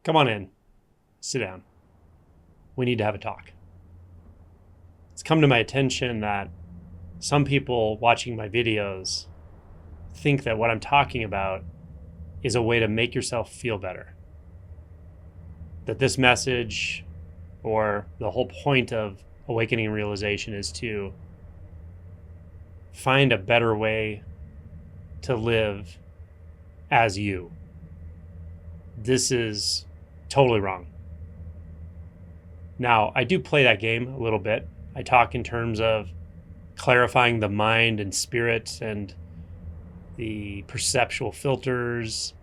Come on in. Sit down. We need to have a talk. It's come to my attention that some people watching my videos think that what I'm talking about is a way to make yourself feel better. That this message, or the whole point of awakening and realization, is to find a better way to live as you. This is totally wrong. Now, I do play that game a little bit. I talk in terms of clarifying the mind and spirit and the perceptual filters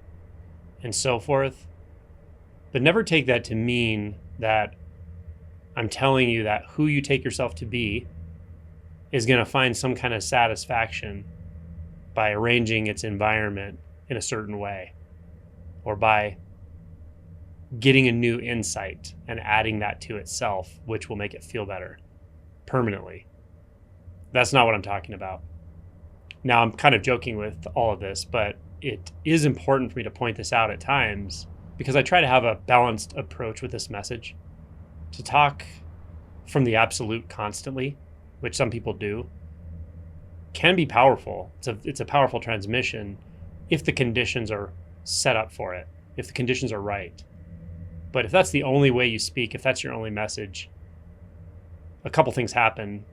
and so forth. But never take that to mean that I'm telling you that who you take yourself to be is going to find some kind of satisfaction by arranging its environment in a certain way, or by getting a new insight and adding that to itself, which will make it feel better permanently. That's not what I'm talking about. Now, I'm kind of joking with all of this, but it is important for me to point this out at times because I try to have a balanced approach with this message. To talk from the absolute constantly, which some people do, can be powerful. It's a powerful transmission if the conditions are set up for it, if the conditions are right. But if that's the only way you speak, if that's your only message, a couple things happen.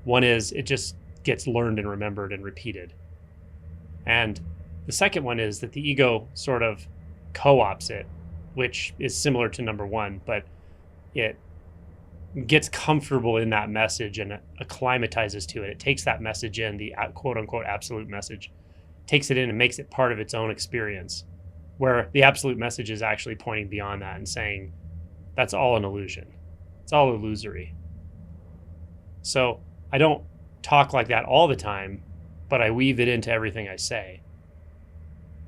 One is it just gets learned and remembered and repeated. And the second one is that the ego sort of co-opts it, which is similar to number one, but it gets comfortable in that message and acclimatizes to it. It takes that message in, the quote unquote absolute message, takes it in and makes it part of its own experience, where the absolute message is actually pointing beyond that and saying, that's all an illusion. It's all illusory. So I don't talk like that all the time, but I weave it into everything I say.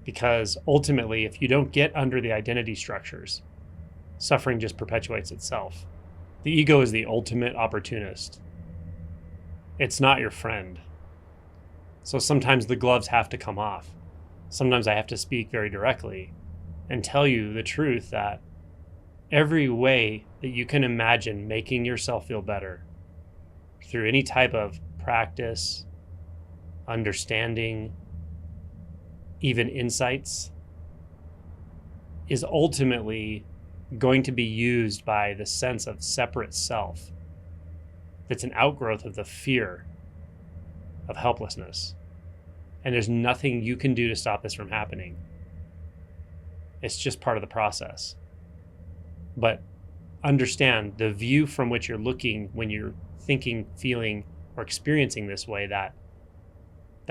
Because ultimately, if you don't get under the identity structures, suffering just perpetuates itself. The ego is the ultimate opportunist. It's not your friend. So sometimes the gloves have to come off. Sometimes I have to speak very directly and tell you the truth that every way that you can imagine making yourself feel better through any type of practice, understanding, even insights, is ultimately going to be used by the sense of separate self that's an outgrowth of the fear of helplessness. And there's nothing you can do to stop this from happening. It's just part of the process. But understand the view from which you're looking when you're thinking, feeling, or experiencing this way, that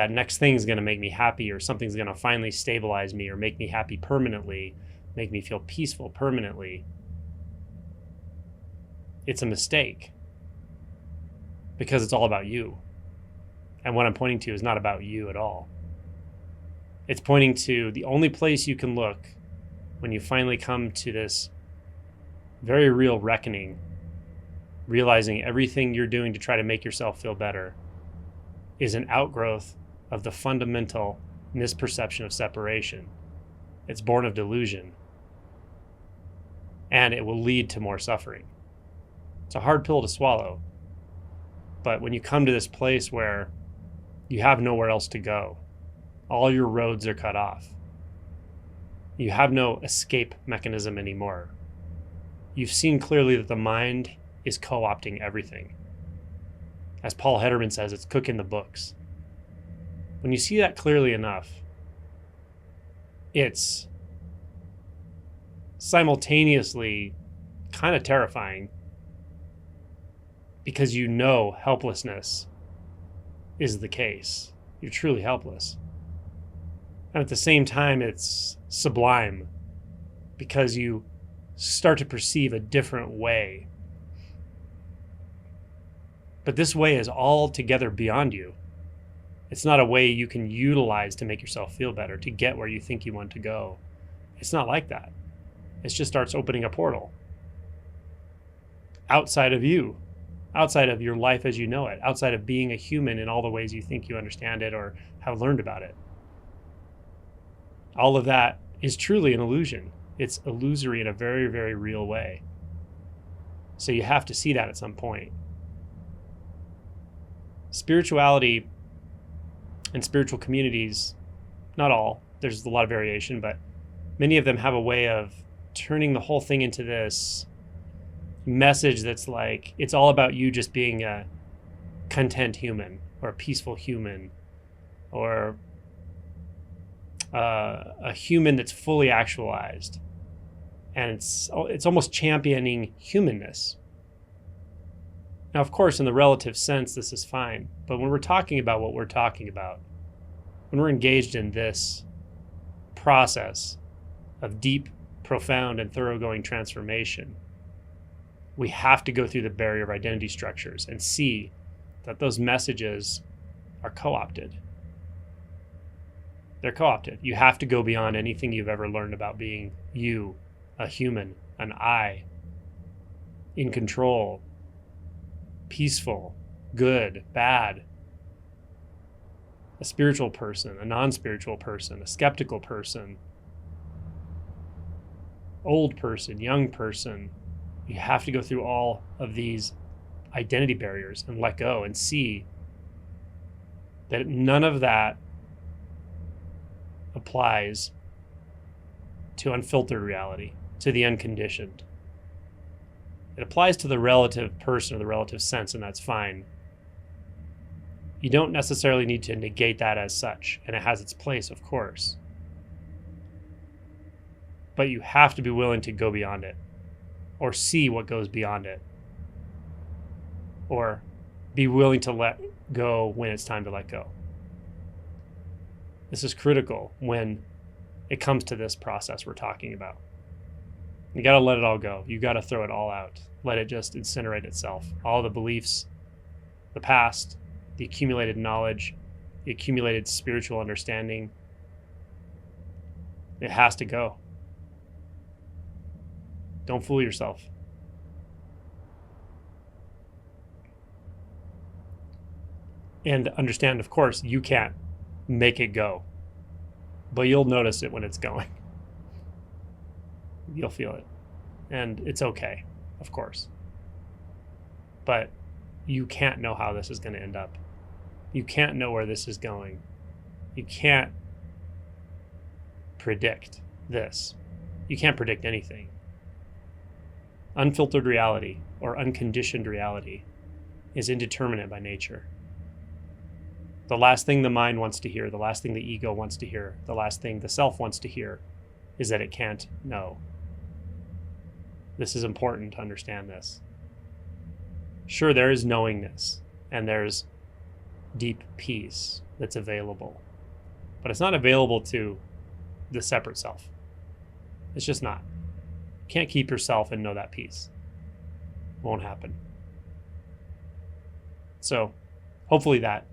next thing is going to make me happy, or something's going to finally stabilize me or make me happy permanently, make me feel peaceful permanently. It's a mistake, because it's all about you. And what I'm pointing to is not about you at all. It's pointing to the only place you can look when you finally come to this very real reckoning, realizing everything you're doing to try to make yourself feel better is an outgrowth of the fundamental misperception of separation. It's born of delusion, and it will lead to more suffering. It's a hard pill to swallow, but when you come to this place where you have nowhere else to go, all your roads are cut off, you have no escape mechanism anymore, you've seen clearly that the mind is co-opting everything. As Paul Hederman says, it's cooking the books. When you see that clearly enough, it's simultaneously kind of terrifying, because you know helplessness is the case. You're truly helpless. And at the same time, it's sublime, because you start to perceive a different way. But this way is altogether beyond you. It's not a way you can utilize to make yourself feel better, to get where you think you want to go. It's not like that. It just starts opening a portal outside of you, outside of your life as you know it, outside of being a human in all the ways you think you understand it or have learned about it. All of that is truly an illusion. It's illusory in a very, very real way. So you have to see that at some point. Spirituality and spiritual communities, not all, there's a lot of variation, but many of them have a way of turning the whole thing into this message that's like, it's all about you just being a content human or a peaceful human or a human that's fully actualized. And it's almost championing humanness. Now, of course, in the relative sense, this is fine. But when we're talking about what we're talking about, when we're engaged in this process of deep, profound, and thoroughgoing transformation, we have to go through the barrier of identity structures and see that those messages are co-opted. They're co-opted. You have to go beyond anything you've ever learned about being you, a human, an I, in control, peaceful, good, bad, a spiritual person, a non-spiritual person, a skeptical person, old person, young person. You have to go through all of these identity barriers and let go and see that none of that applies to unfiltered reality, to the unconditioned. It applies to the relative person or the relative sense, and that's fine. You don't necessarily need to negate that as such, and it has its place, of course. But you have to be willing to go beyond it, or see what goes beyond it, or be willing to let go when it's time to let go. This is critical when it comes to this process we're talking about. You got to let it all go. You got to throw it all out. Let it just incinerate itself. All the beliefs, the past, the accumulated knowledge, the accumulated spiritual understanding. It has to go. Don't fool yourself. And understand, of course, you can't make it go, but you'll notice it when it's going. You'll feel it. And it's okay, of course. But you can't know how this is going to end up. You can't know where this is going. You can't predict this. You can't predict anything. Unfiltered reality or unconditioned reality is indeterminate by nature. The last thing the mind wants to hear, the last thing the ego wants to hear, the last thing the self wants to hear is that it can't know. This is important to understand this. Sure, there is knowingness and there's deep peace that's available, but it's not available to the separate self. It's just not. You can't keep yourself and know that peace. It won't happen. So hopefully that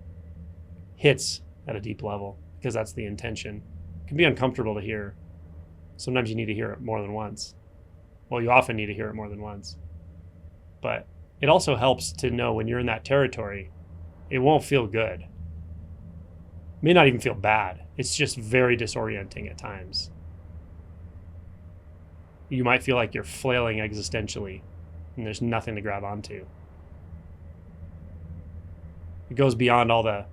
hits at a deep level, because that's the intention. It can be uncomfortable to hear. Sometimes you need to hear it more than once. Well, you often need to hear it more than once. But it also helps to know when you're in that territory, it won't feel good. It may not even feel bad. It's just very disorienting at times. You might feel like you're flailing existentially and there's nothing to grab onto. It goes beyond all the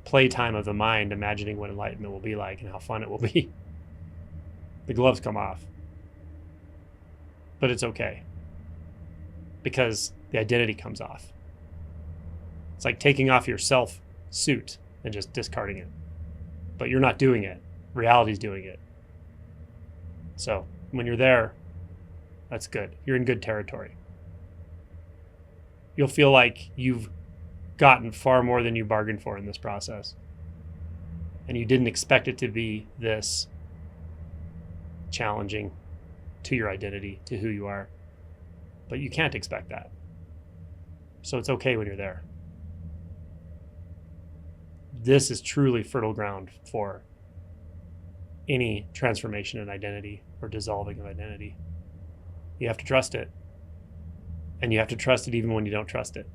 playtime of the mind, imagining what enlightenment will be like and how fun it will be. The gloves come off. But it's okay, because the identity comes off. It's like taking off your self suit and just discarding it. But you're not doing it. Reality's doing it. So when you're there, that's good. You're in good territory. You'll feel like you've gotten far more than you bargained for in this process. And you didn't expect it to be this challenging to your identity, to who you are. But you can't expect that. So it's okay when you're there. This is truly fertile ground for any transformation in identity or dissolving of identity. You have to trust it. And you have to trust it even when you don't trust it.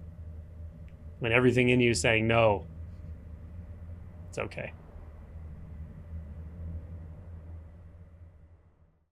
When everything in you is saying no, it's okay.